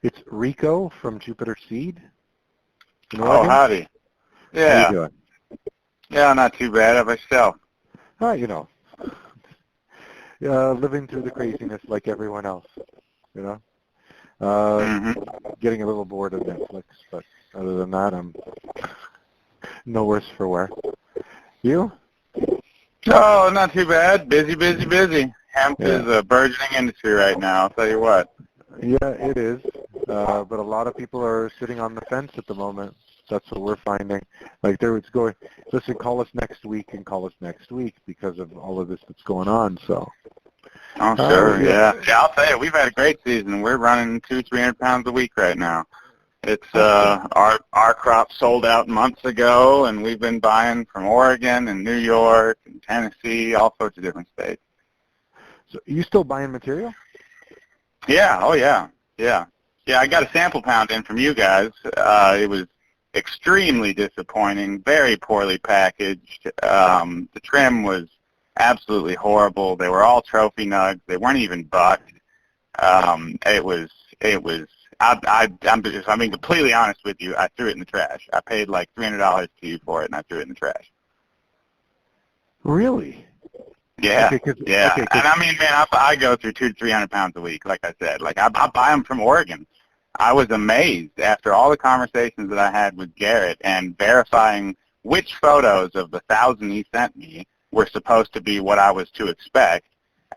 It's Rico from Jupiter Seed in Oh, Oregon. howdy. How you Yeah. doing? Yeah, not too bad. How about yourself? You know, living through the craziness like everyone else, you know. hmm Getting a little bored of Netflix, but other than that, I'm no worse for wear. You? Oh, not too bad. Busy, busy, busy. Hemp Yeah. is a burgeoning industry right now, I'll tell you what. Yeah, it is. But a lot of people are sitting on the fence at the moment. That's what we're finding. Like it's going, listen, call us next week and call us next week because of all of this that's going on. So. Oh, sure, yeah. Yeah, I'll tell you, we've had a great season. We're running 200-300 pounds a week right now. It's our crop sold out months ago, and we've been buying from Oregon and New York and Tennessee, all sorts of different states. So you still buying material? Yeah, oh yeah, yeah. Yeah, I got a sample pound in from you guys. It was extremely disappointing, very poorly packaged. The trim was absolutely horrible. They were all trophy nugs. They weren't even bucked. I'm being completely honest with you. I threw it in the trash. I paid like $300 to you for it, and I threw it in the trash. Really? Yeah, Okay, yeah. Okay, And I mean, man, I go through 200 to 300 pounds a week, like I said. Like I buy them from Oregon. I was amazed after all the conversations that I had with Garrett and verifying which photos of the 1,000 he sent me were supposed to be what I was to expect,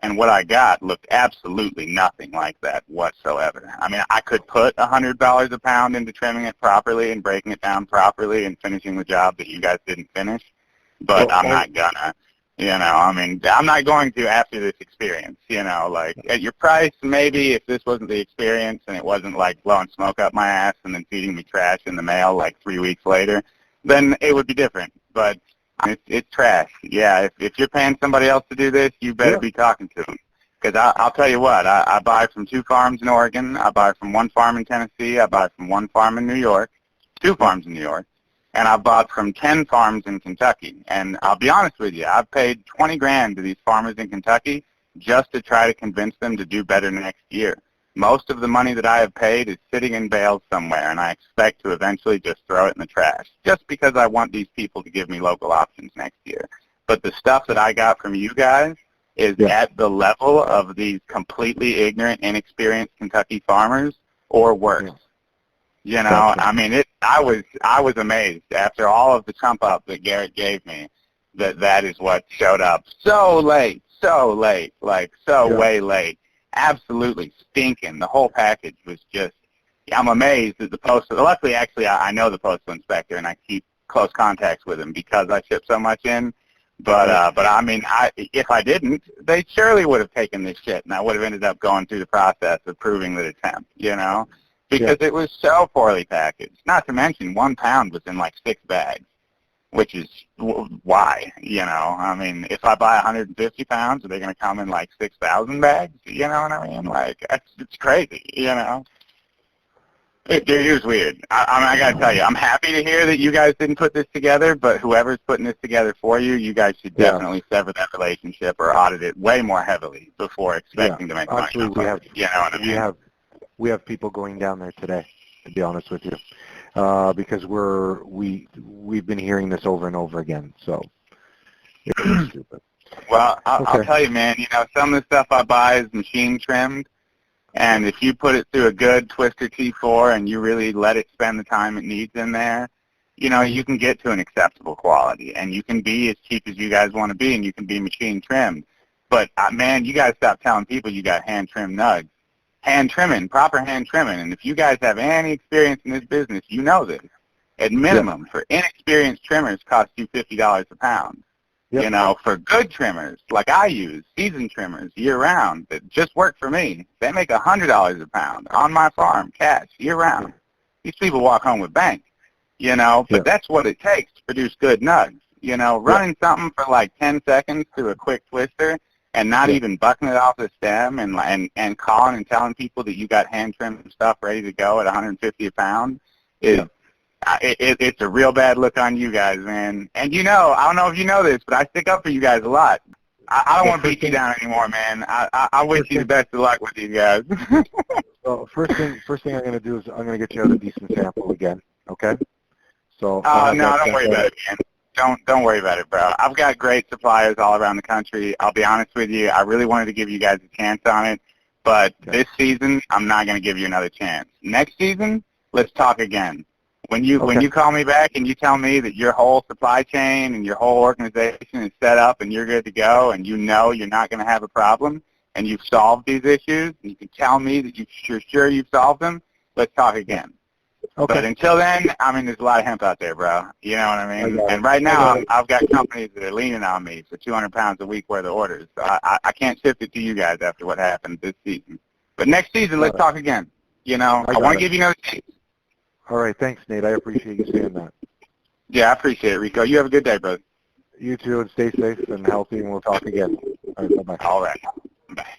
and what I got looked absolutely nothing like that whatsoever. I mean, I could put $100 a pound into trimming it properly and breaking it down properly and finishing the job that you guys didn't finish, but I'm not gonna. I mean, I'm not going to after this experience, like at your price, maybe if this wasn't the experience and it wasn't like blowing smoke up my ass and then feeding me trash in the mail like 3 weeks later, then it would be different. But it's trash. Yeah, if you're paying somebody else to do this, you better be talking to them. Because I'll tell you what, I buy from 2 farms in Oregon, I buy from 1 farm in Tennessee, I buy from 1 farm in New York, 2 farms in New York. And I bought from 10 farms in Kentucky. And I'll be honest with you, I've paid $20,000 to these farmers in Kentucky just to try to convince them to do better next year. Most of the money that I have paid is sitting in bales somewhere, and I expect to eventually just throw it in the trash, just because I want these people to give me local options next year. But the stuff that I got from you guys is at the level of these completely ignorant, inexperienced Kentucky farmers or worse. I mean, I was amazed after all of the trump up that Garrett gave me that is what showed up so late, like way late, absolutely stinking. The whole package was just, I'm amazed that the postal, luckily actually I know the postal inspector and I keep close contacts with him because I ship so much in, but I mean, if I didn't, they surely would have taken this shit and I would have ended up going through the process of proving the attempt, because it was so poorly packaged. Not to mention 1 pound was in like 6 bags, which is why, I mean, if I buy 150 pounds, are they going to come in like 6,000 bags? You know what I mean? Like, it's crazy, It was weird. I mean, I got to tell you, I'm happy to hear that you guys didn't put this together, but whoever's putting this together for you, you guys should definitely sever that relationship or audit it way more heavily before expecting to make money. Actually, we have people going down there today, to be honest with you, because we've been hearing this over and over again. So it's stupid. Well, I'll tell you, man. Some of the stuff I buy is machine trimmed, and if you put it through a good Twister T4 and you really let it spend the time it needs in there, you can get to an acceptable quality, and you can be as cheap as you guys want to be, and you can be machine trimmed. But man, you guys stop telling people you got hand trimmed nugs. Hand trimming, proper hand trimming, and if you guys have any experience in this business, you know this. At minimum, for inexperienced trimmers, costs you $50 a pound. For good trimmers, like I use, seasoned trimmers, year-round, that just work for me, they make $100 a pound on my farm, cash, year-round. These people walk home with bank, but that's what it takes to produce good nugs. Running something for like 10 seconds through a quick twister and not even bucking it off the stem and calling and telling people that you got hand-trimmed stuff ready to go at $150 a pound is it's a real bad look on you guys, man. And I don't know if you know this, but I stick up for you guys a lot. I don't want to beat you down anymore, man. I wish you the best of luck with you guys. So first thing I'm going to do is I'm going to get you out a decent sample again, okay? So No, don't worry about it, man. Don't worry about it, bro. I've got great suppliers all around the country. I'll be honest with you. I really wanted to give you guys a chance on it, but this season, I'm not going to give you another chance. Next season, let's talk again. When you call me back and you tell me that your whole supply chain and your whole organization is set up and you're good to go and you know you're not going to have a problem and you've solved these issues and you can tell me that you're sure you've solved them, let's talk again. Okay. But until then, I mean, there's a lot of hemp out there, bro. You know what I mean? And right now, I've got companies that are leaning on me for 200 pounds a week worth of orders. So I can't shift it to you guys after what happened this season. But next season, let's talk again. You know, I want to give you another chance. All right. Thanks, Nate. I appreciate you saying that. Yeah, I appreciate it, Rico. You have a good day, brother. You too, and stay safe and healthy, and we'll talk again. All right. Bye-bye. All right. Bye.